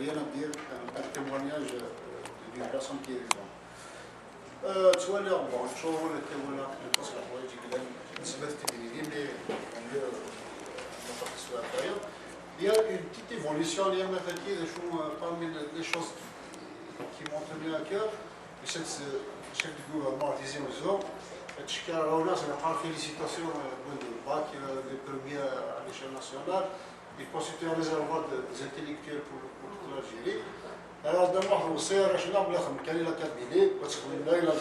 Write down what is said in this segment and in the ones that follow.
rien à dire, un témoignage d'une personne qui est vivante. تولي bon شو هو ولا الفصل الحوايج كلام بالنسبه للتلميذين اللي il y a une petite évolution اللي انا فاكر شو parmi les choses qui m'ont tenu à cœur c'est le chef du gouvernement disait aux autres تشكر رونا سنقال félicitations de bac les premiers à l'échelle nationale il constitue un réservoir des intellectuels pour toute l'Algérie. Alors d'abord on sait رشنا بلا خم كان لا كابيلي وتخدم لا الى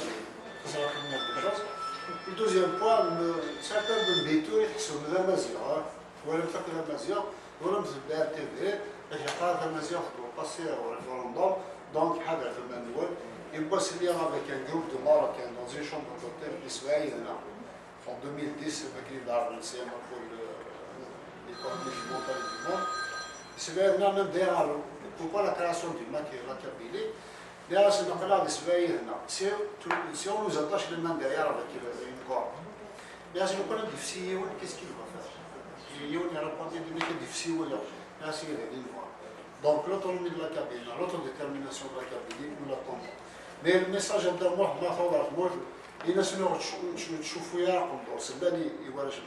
Le deuxième point, certains de Bétou sont de la mesure. Voilà, ça que la mesure, voilà, c'est la TV, et j'ai pas la mesure pour passer au référendum, donc, il y a le manuel. Il va se lire avec un groupe de Marocains dans une chambre d'hôtel d'Israël en 2010, avec les Darwinsiens pour l'école musulmane du monde. Israël n'a même derrière, pourquoi la création du MAC et la Kabylie? Là, c'est donc là, d'Israël, si on nous attache les mains derrière avec une corde, là, si on connaît difficile, qu'est-ce qu'il va faire? Il y a une réponse difficile, là, c'est une voie. Donc, l'autonomie de la Kabylie, l'autodétermination de la Kabylie, nous l'attendons. Mais le message de moi, il y a une choufouillère, c'est bien, il va aller.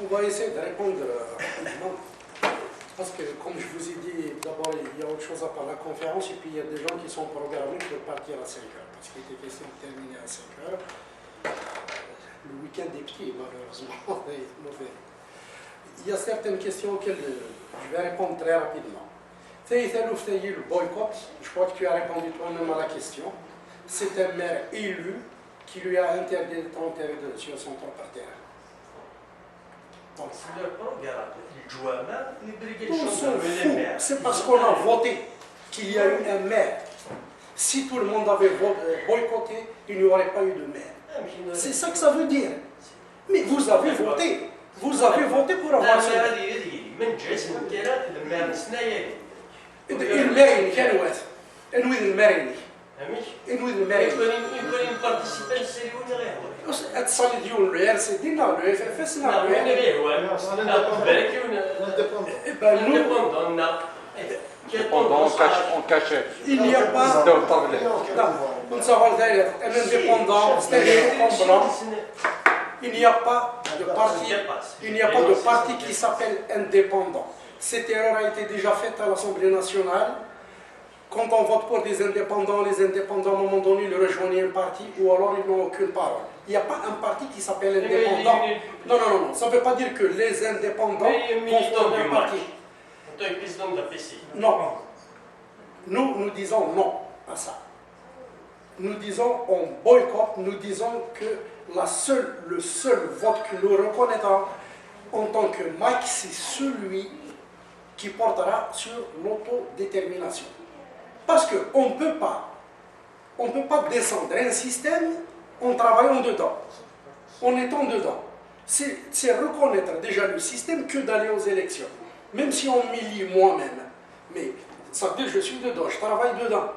On va essayer de répondre rapidement. Parce que, comme je vous ai dit, d'abord, il y a autre chose à part la conférence, et puis il y a des gens qui sont programmés pour partir à 5 heures, parce qu'il était question de terminer à 5 heures. Le week-end est petit, malheureusement, est mauvais. Il y a certaines questions auxquelles je vais répondre très rapidement. Le boycott, je crois que tu as répondu toi-même à la question. C'est un maire élu qui lui a interdit de enterrer sur son propre terrain. Donc, c'est parce qu'on a voté qu'il y a eu un maire. Si tout le monde avait boycotté, il n'y aurait pas eu de maire. C'est ça que ça veut dire. Mais vous avez voté. Vous avez voté pour avoir ce maire. On cachait. Il n'y a pas un indépendant, il n'y a pas de parti qui s'appelle indépendant. Cette erreur a été déjà faite à l'Assemblée nationale. Quand on vote pour des indépendants, les indépendants, à un moment donné, ils rejoignent un parti ou alors ils n'ont aucune parole. Il n'y a pas un parti qui s'appelle indépendant. Non. Ça ne veut pas dire que les indépendants vont former un parti. Non. Nous disons non à ça. Nous disons on boycotte, nous disons que le seul vote que nous reconnaîtrons en tant que MAC, c'est celui qui portera sur l'autodétermination. Parce qu'on ne peut pas descendre un système en travaillant dedans, en étant dedans. C'est reconnaître déjà le système que d'aller aux élections. Même si on m'élit moi-même. Mais ça veut dire que je suis dedans, je travaille dedans.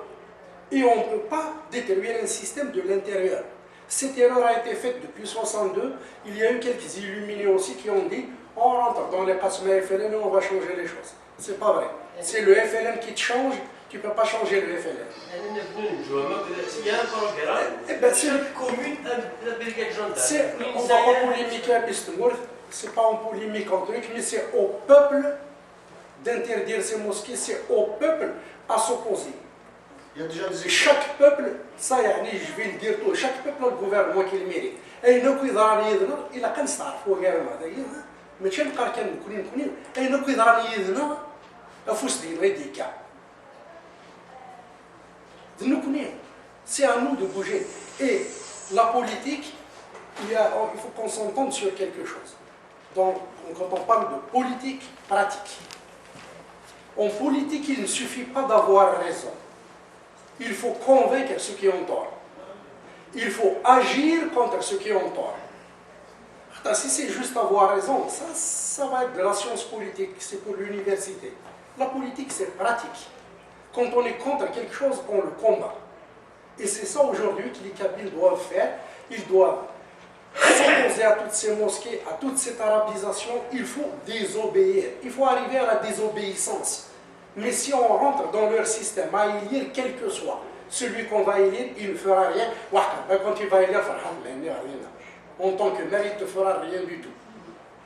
Et on ne peut pas détruire un système de l'intérieur. Cette erreur a été faite depuis 1962. Il y a eu quelques illuminés aussi qui ont dit on rentre dans les passements FLN et on va changer les choses. C'est pas vrai. C'est le FLN qui te change, tu ne peux pas changer le FLN. On ne va pas polémiquer à Bistour, c'est pas en polémique en truc, mais c'est au peuple d'interdire ces mosquées, c'est au peuple à s'opposer. Chaque peuple, ça y est, je vais le dire tout, chaque peuple a le gouvernement qui le mérite. Et il a qu'un star, il faut gagner. Mais tu as c'est à nous de bouger. Et la politique, il faut qu'on s'entende sur quelque chose. Donc, quand on parle de politique pratique, en politique, il ne suffit pas d'avoir raison. Il faut convaincre ceux qui ont tort. Il faut agir contre ceux qui ont tort. Si c'est juste avoir raison, ça va être de la science politique, c'est pour l'université. La politique, c'est pratique. Quand on est contre quelque chose, on le combat. Et c'est ça aujourd'hui que les Kabyles doivent faire. Ils doivent s'opposer à toutes ces mosquées, à toute cette arabisation, il faut désobéir. Il faut arriver à la désobéissance. Mais si on rentre dans leur système à élire, quel que soit celui qu'on va élire, il ne fera rien. Quand il va élire, en tant que maire, il ne te fera rien du tout.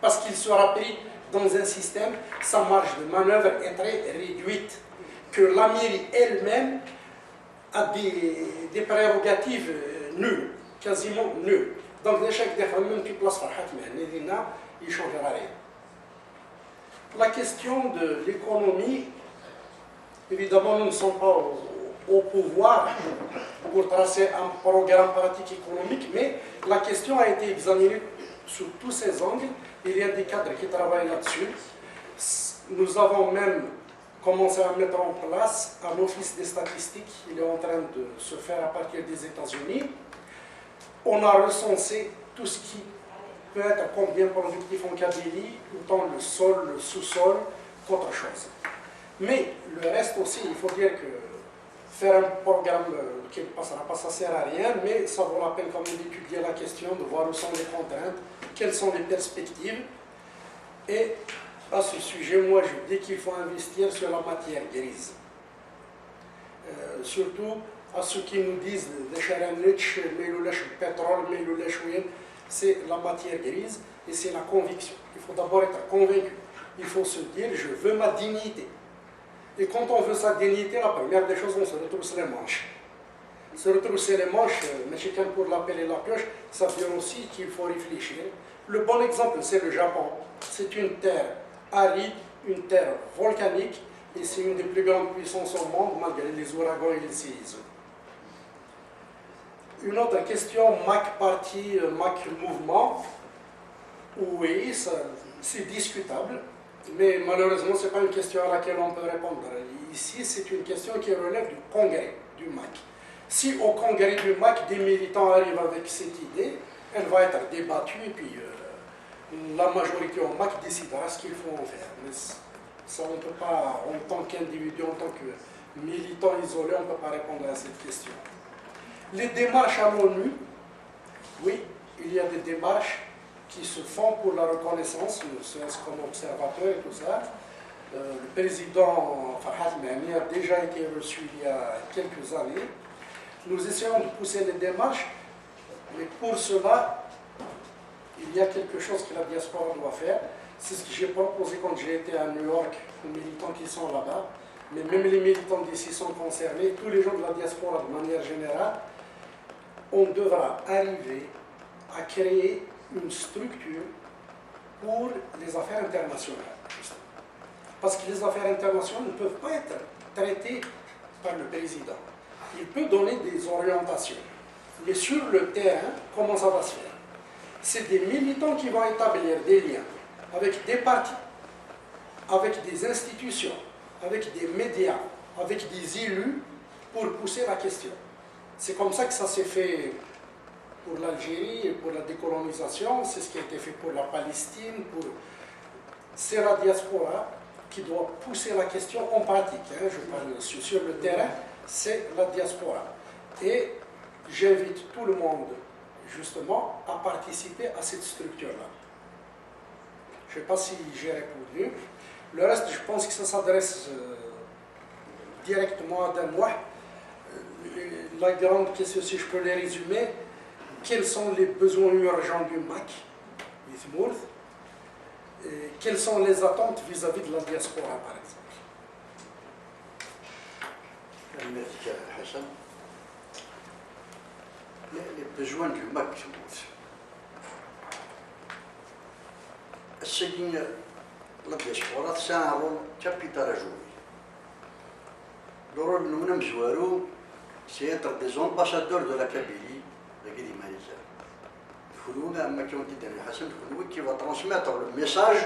Parce qu'il sera pris dans un système, sa marge de manœuvre est très réduite. Que la mairie elle-même a des prérogatives nulles, quasiment nulles. Donc, l'échec des femmes, même qui place Farhat Mehnedina, il ne changera rien. La question de l'économie, évidemment, nous ne sommes pas au pouvoir pour tracer un programme pratique économique, mais la question a été examinée sous tous ses angles. Il y a des cadres qui travaillent là-dessus. Nous avons même commencé à mettre en place un office des statistiques. Il est en train de se faire à partir des États-Unis. On a recensé tout ce qui peut être comme bien productif en Kabylie, autant le sol, le sous-sol, qu'autre chose. Mais le reste aussi, il faut dire que faire un programme qui ne passera pas, ça ne sert à rien, mais ça vaut la peine quand même d'étudier la question, de voir où sont les contraintes, quelles sont les perspectives. Et à ce sujet, moi je dis qu'il faut investir sur la matière grise. Surtout à ceux qui nous disent le pétrole, c'est la matière grise et c'est la conviction. Il faut d'abord être convaincu. Il faut se dire, je veux ma dignité. Et quand on veut sa dignité, la première des choses, on se retrousse les manches. Se retrousser les manches, mais chacun pour l'appeler la pioche, ça veut dire aussi qu'il faut réfléchir. Le bon exemple, c'est le Japon. C'est une terre aride, une terre volcanique, et c'est une des plus grandes puissances au monde, malgré les ouragans et les séismes. Une autre question, MAC parti, MAC mouvement. Oui, c'est discutable. Mais malheureusement, ce n'est pas une question à laquelle on peut répondre. Ici, c'est une question qui relève du congrès du MAC. Si au congrès du MAC, des militants arrivent avec cette idée, elle va être débattue et puis la majorité au MAC décidera ce qu'il faut en faire. Mais ça, on ne peut pas, en tant qu'individu, en tant que militant isolé, on ne peut pas répondre à cette question. Les démarches à l'ONU, oui, il y a des démarches qui se font pour la reconnaissance, serait-ce comme observateur et tout ça. Le président Farhat Mehni a déjà été reçu il y a quelques années. Nous essayons de pousser les démarches, mais pour cela, il y a quelque chose que la diaspora doit faire. C'est ce que j'ai proposé quand j'ai été à New York aux militants qui sont là-bas. Mais même les militants d'ici sont concernés, tous les gens de la diaspora de manière générale. On devra arriver à créer une structure pour les affaires internationales. Parce que les affaires internationales ne peuvent pas être traitées par le président. Il peut donner des orientations. Mais sur le terrain, comment ça va se faire? C'est des militants qui vont établir des liens avec des partis, avec des institutions, avec des médias, avec des élus pour pousser la question. C'est comme ça que ça s'est fait pour l'Algérie et pour la décolonisation, c'est ce qui a été fait pour la Palestine. C'est la diaspora qui doit pousser la question en pratique. Je parle sur le terrain, c'est la diaspora. Et j'invite tout le monde, justement, à participer à cette structure-là. Je ne sais pas si j'ai répondu. Le reste, je pense que ça s'adresse directement à Danois. La grande question, si je peux les résumer, quels sont les besoins urgents du MAC, quelles sont les attentes vis-à-vis de la diaspora, par exemple. Merci, Hassan. Les besoins du MAC, la diaspora, c'est un rôle capital à jouer. Le rôle que nous jouons, c'est être des ambassadeurs de la Kabylie. Qui va transmettre le message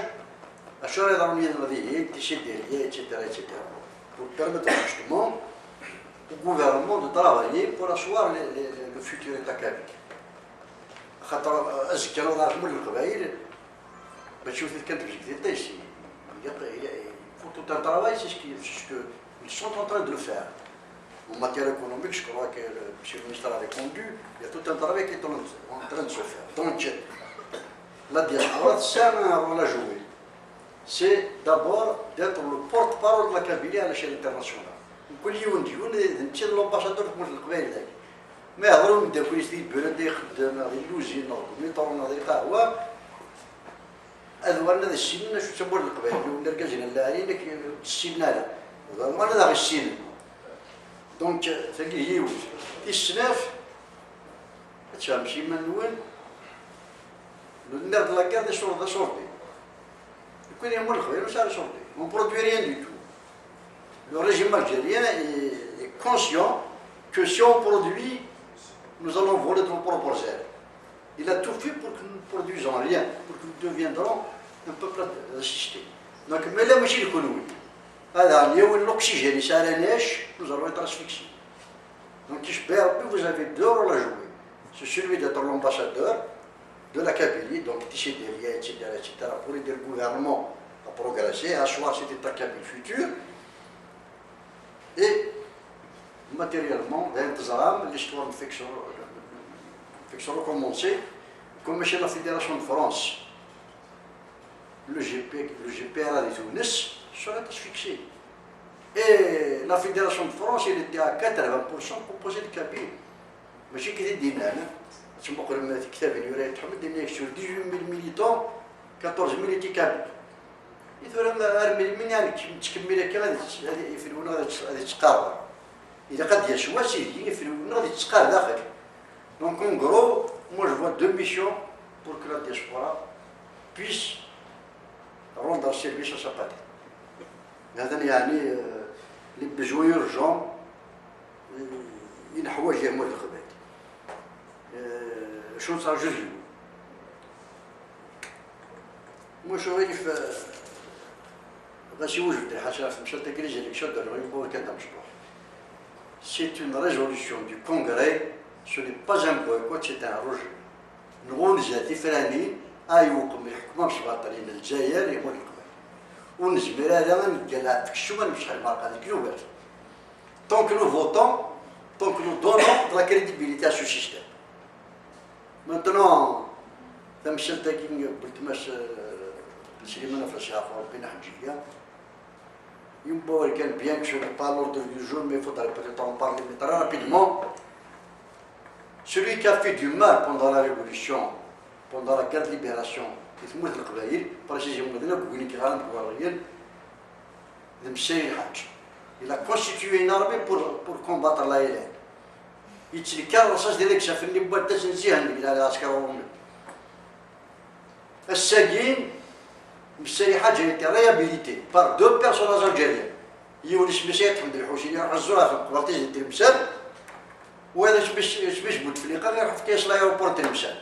à etc. pour permettre justement au gouvernement de travailler pour asseoir le futur État kabylie. Il faut tout un travail, c'est ce qu'ils sont en train de le faire. En matière économique, je crois que M. le ministre a répondu, il y a tout un travail qui est en train de se faire. Donc, la diaspora, ça a un rôle à jouer. C'est d'abord d'être le porte-parole de la Kabylie à l'échelle internationale. كل يوم نجيو نمشي للامباسادور في القبائل ذاك ما يهضروا نبداو كل جديد بلد يخدم هذا اللوزين ميطرون هذا القهوه هذا هذا السن شو تسموا القبائل ولا رجال اللاعبين السن هذا وانا ذاك السن دونك تلقى هي السناف تمشي من وين النرد لا كارد شرطه شرطي يكون يمر الخير واش على شرطي اون برودوي ريان دو تو. Le régime algérien est conscient que si on produit, nous allons voler de nos propres ailes. Il a tout fait pour que nous ne produisons rien, pour que nous deviendrons un peuple assisté. Donc, mais là, ماشي الكونوي. هذا اليوم الأكسجين يسالناش, nous allons être asphyxiés. Donc, vous avez deux rôles à jouer. C'est celui d'être l'ambassadeur de la Kabylie, donc tisser des liens, etc., pour aider le gouvernement à progresser, à asseoir cet état kabyle futur. Et matériellement, l'histoire ne fait que se recommencer, comme chez la Fédération de France. Le GPRA de Tunis serait asphyxié. Et la Fédération de France, elle était à 80% composée de Kabyles. Mais j'ai quitté Dinan, sur 18 000 militants, 14 000 étaient Kabyles. من يعني تكمل كذا يفلون هذه تقارب إذا قد يسوى سيدي يفلون هذه تقارب داخل. Donc en gros, moi je vois deux missions pour que la diaspora puisse rendre service à sa patrie. هذا يعني les besoins urgents ينحوا جميع القبائل. شو صار جزء؟ moi je vois c'est une résolution du Congrès, ce n'est pas un boycott, c'est un rejet. نقول ذاتي فلاني أيوكم يحكموا شباطرين الجزائر يمول القبائل ونزمر هذا نتقلع في الشمال مش حالمارقة هذيك الوقت. Tant que nous votons, tant que nous donnons de la crédibilité à ce système. Maintenant, تمثل تاكين بالتمس سليمان فلسفة ربنا حجية. Il bien que je n'ai pas l'ordre du jour, mais il faudrait peut-être en parler très rapidement. Celui qui a fait du mal pendant la Révolution, pendant la guerre de libération, précisément il a constitué une armée pour combattre la Hélène. Il a été réhabilité par deux personnages algériens. يولي سميسيات حمد الحوشي عزوها في الكوارتيز ديال تلمسان وهذا سميش بوتفليقه غير في كاس لايروبور تلمسان.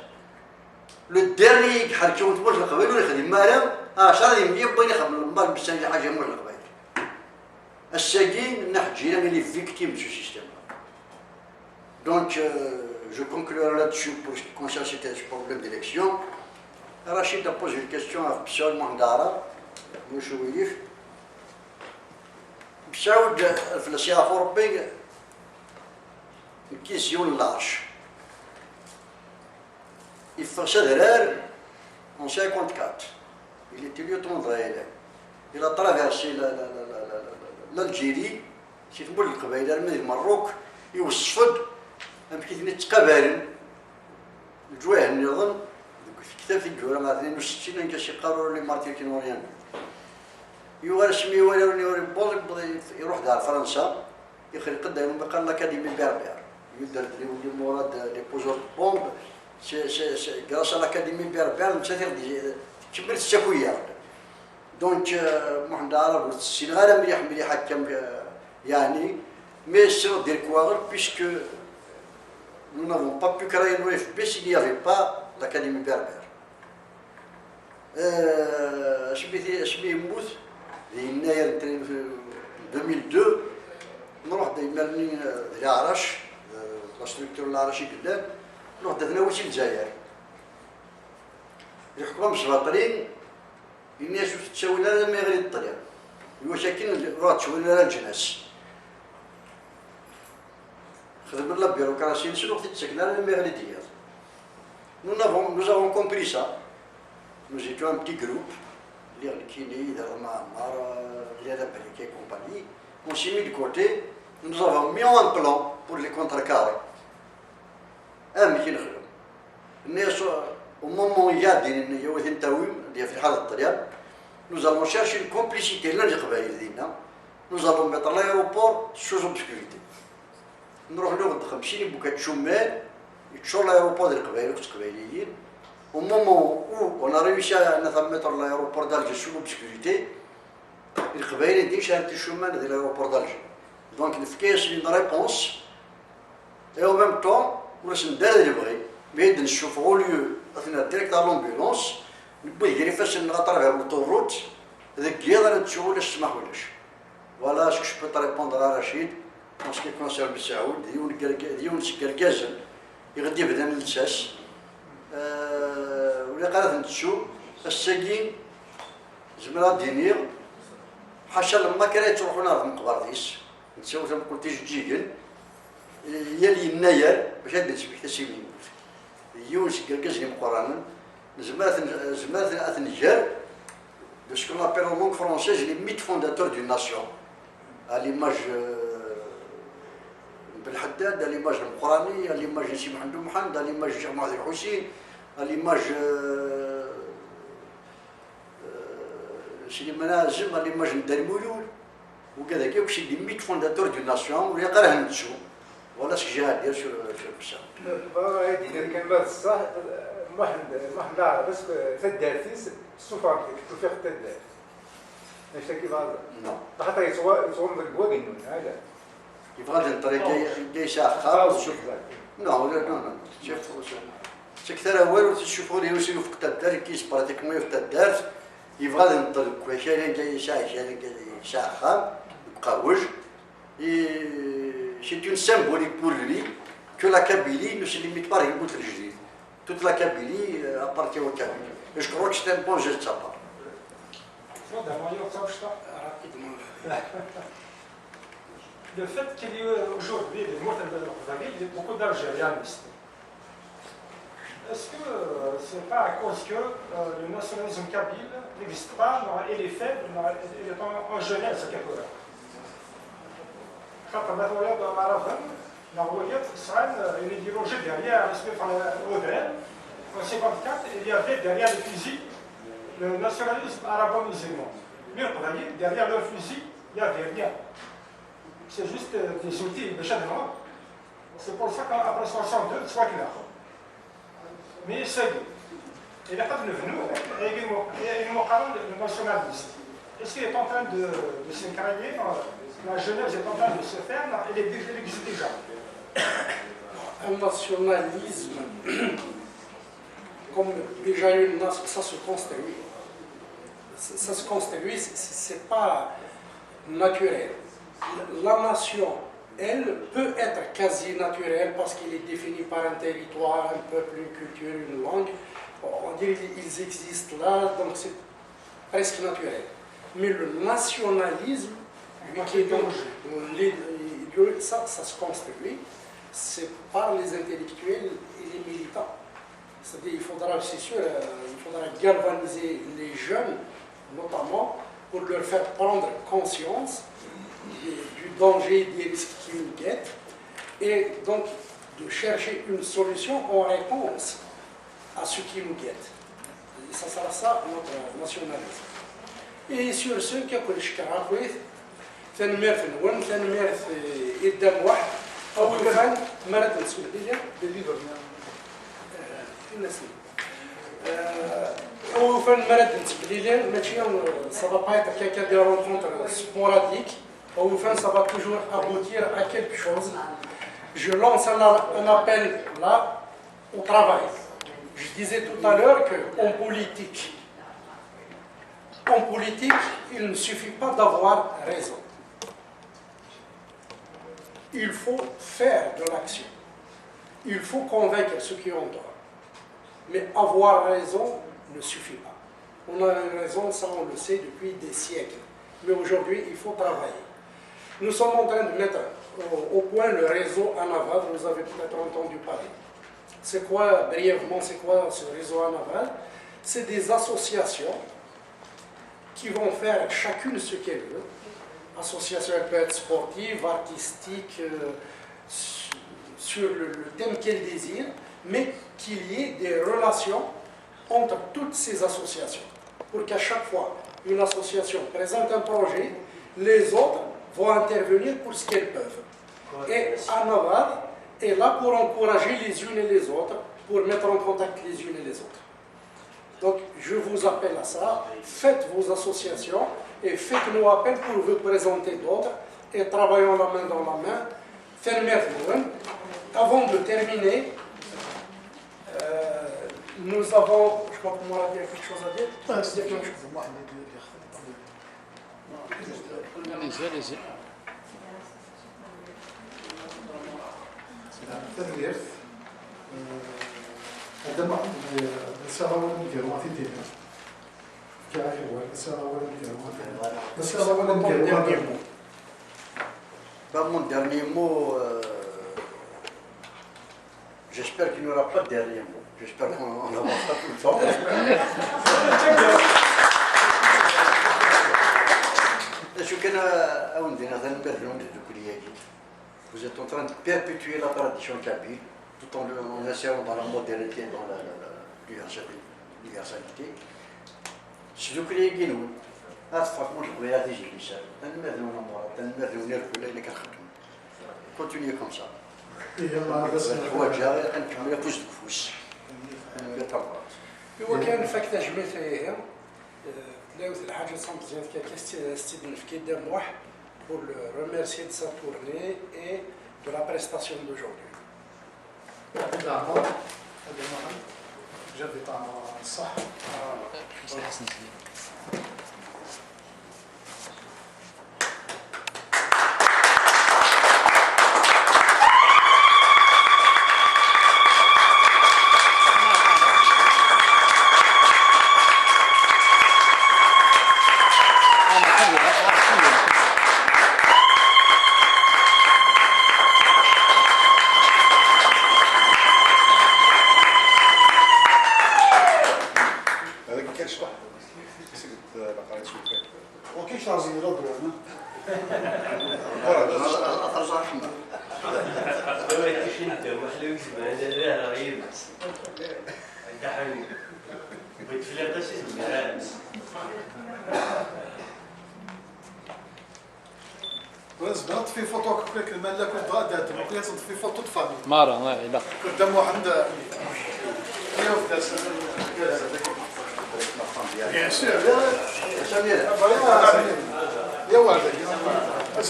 لو ديرني يحركوا تبوش القبائل ولا يخدم مالا 10 يوم بغى يخدم المال بسان حاجه مول القبائل. الساقين نحن جينا لي فيكتيم دو سيستيم. Donc je conclurai là-dessus pour ce qui concerne ce problème d'élection. Rachid a posé une question à Psal Mandara, Mouchouif. Psal, le chef européen, une question large. Il faisait de l'air en 1954. Il était lieutenant de la Hélène. Il a traversé l'Algérie, c'est une bonne قبائل من المروك يوصفد يمكن يتقابلن الجواه النظام كتاب في الجوره مع 62 كان شي قرار لي مارتين كينوريان يوارسمي ولا بوزك بدا يروح دار فرنسا يخرج قدام بقى لاكاديمي بيربير يدرت لي ولي مراد لي بوزور بومب سي غراس لاكاديمي بيربير مسافر كملت الشكويه دونك محمد عرب السنغال مليح حكم يعني mais sur des coureurs puisque nous n'avons pas pu créer une OFP s'il n'y avait pas l'Académie berbère. اسمي يموت في يناير 2002 نروح دايما للعرش لا ستركتور العرشي قدام نروح نتناوشي الجزائر يحكموا مشباطرين الناس تساوي لنا ما غير الطريق هو ساكن راه تساوي لنا الجناس خدمنا la bureaucratie نشنو وقت تسكنا المغربية. Nous avons compris ça. Nous étions un petit groupe, les Kini, les Américains et compagnie. On s'est mis de côté, nous avons mis un plan pour les contrecarrer. Au moment où il y a des taouim, nous allons chercher une complicité. Nous allons mettre l'aéroport sous obscurité. Nous allons faire bouquet de choumet, sur l'aéroport de l'Qbaïliyin. Au moment où on a réussi à mettre l'aéroport d'Alger sous l'obscurité, l'Qbaïliyin dit que c'est chemin de l'aéroport d'Alger. Donc il y a une réponse. Et en même temps, on a une délibérée. Mais de chauffeur au lieu, on a direct à l'ambulance, nous avons fait une travers l'autoroute, et qui est dans le tuyau, voilà ce que je peux te répondre à Rachid en ce qui concerne le Saoud. Il y a une gargaze, il y a des بدن الساس ولا قالت نتشو الساقين زمرا دينير حاشا لما كان تروحوا نار من قبارديس نتساو زعما قلت جيجن يلي الناير باش هاد نسبك تسيبين يونس gargaze مقرانا زمات اثنجار de ce qu'on appelle en langue française les mythes fondateurs d'une nation, à l'image Belhaddad, à l'image de Mourani, à l'image de Sidi Mohamed, à l'image de Jamal Hussein, à l'image de Sidi Manazim, à l'image de Dalmouloul, ou qu'il y a des mythes fondateurs d'une nation, ou il y a des gens. Voilà ce que j'ai à dire sur ça. محنا بس تدارتيس السفر كيف تدار ماشي كيف هذا حتى يصوم بالبوغين هذا كيف هذا الطريق جاي شاخه شوف نو شوف سكثر اول تشوفوا لي وسيلو في الدار كيس براتيكمون في الدار يبغى نطلق كواشين جاي شاخه شاخه مقوج c'est une symbolique pour lui que la Kabylie ne se limite pas à une autre justice. Toute la Kabylie appartient au Kabylie. Et je crois que c'est un bon geste de sa part. Le fait qu'il y ait aujourd'hui des morts de l'Orvalie, il y a beaucoup d'Algériens ici. Est-ce que ce n'est pas à cause que le nationalisme kabyle n'existe pas, et les faits, il est en jeunesse quelque part. خاطر مثلا معرفهم نغويات إسرائيل une idéologie derrière l'Odren. En 1954, il y avait derrière le fusil le nationalisme arabo-musulman. Mais vous voyez, derrière le fusil, il n'y avait rien. C'est juste des outils de chaque moment. C'est pour ça qu'après 62, soit clair. Mais c'est dit. Il n'a pas devenu, il y a une moquette de nationaliste. Est-ce qu'il est en train de s'écrailler? La jeunesse est en train de se faire, elle existe déjà. Un nationalisme, comme déjà ça se construit. Ça se construit, c'est pas naturel. La nation, elle peut être quasi naturelle parce qu'elle est définie par un territoire, un peuple, une culture, une langue. On dirait qu'ils existent là, donc c'est presque naturel. Mais le nationalisme, lui qui est donc, ça se construit, c'est par les intellectuels et les militants. C'est-à-dire, c'est sûr, il faudra galvaniser les jeunes, notamment, pour leur faire prendre conscience du danger, des risques qui nous guettent, et donc de chercher une solution en réponse à ce qui nous guette. Et ça sera ça, notre nationalisme. Et sur ce, كيقول الشكراوي تنمير في النون تنمير في قدام واحد أول كان مرض السعودية أول كان مرض السعودية ماشي ça va pas être quelqu'un de rencontre sporadique أول كان ça va toujours aboutir à quelque chose. Je lance un appel là au travail. Je disais tout à l'heure qu'en politique, il ne suffit pas d'avoir raison. Il faut faire de l'action. Il faut convaincre ceux qui ont tort. Mais avoir raison ne suffit pas. On a une raison, ça on le sait depuis des siècles. Mais aujourd'hui, il faut travailler. Nous sommes en train de mettre au point le réseau ANAVAD, vous avez peut-être entendu parler. C'est quoi, brièvement, c'est quoi ce réseau ANAVAD? C'est des associations qui vont faire chacune ce qu'elle veut. Association, elle peut être sportive, artistique, sur le thème qu'elle désire, mais qu'il y ait des relations entre toutes ces associations. Pour qu'à chaque fois une association présente un projet, les autres vont intervenir pour ce qu'elles peuvent. Et ANAVAD est là pour encourager les unes et les autres, pour mettre en contact les unes et les autres. Donc, je vous appelle à ça, faites vos associations et faites-nous appel pour vous présenter d'autres et travaillons la main dans la main. Fermez-vous. Avant de terminer, nous avons, je crois que moi, il y a quelque chose à dire. Allez-y. التدوير عندما السنة أولا نديرو عطيتينا كعافية السنة أولا نديرو السنة أولا نديرو Mon dernier mot, j'espère qu'il n'y aura pas de dernier mot. J'espère qu'on avancera tout le temps. Vous êtes en train de perpétuer la tradition kabyle tout en essayant dans la modernité, dans l'universalité. Si vous croyez que nous, continuez comme ça. هو كان فاك تجميل فيها تلاوت الحاجة صامت زياد كاستدن في كيدام واحد pour le remercier de sa tournée et de la prestation d'aujourd'hui. جاب طعم صح وكيش لازم يردوا هنا؟ زبنت في فوتو كيك المالا كنت غادات ممكن في فوتو فامي مرة لا قدام واحد Bien sûr. يا ولد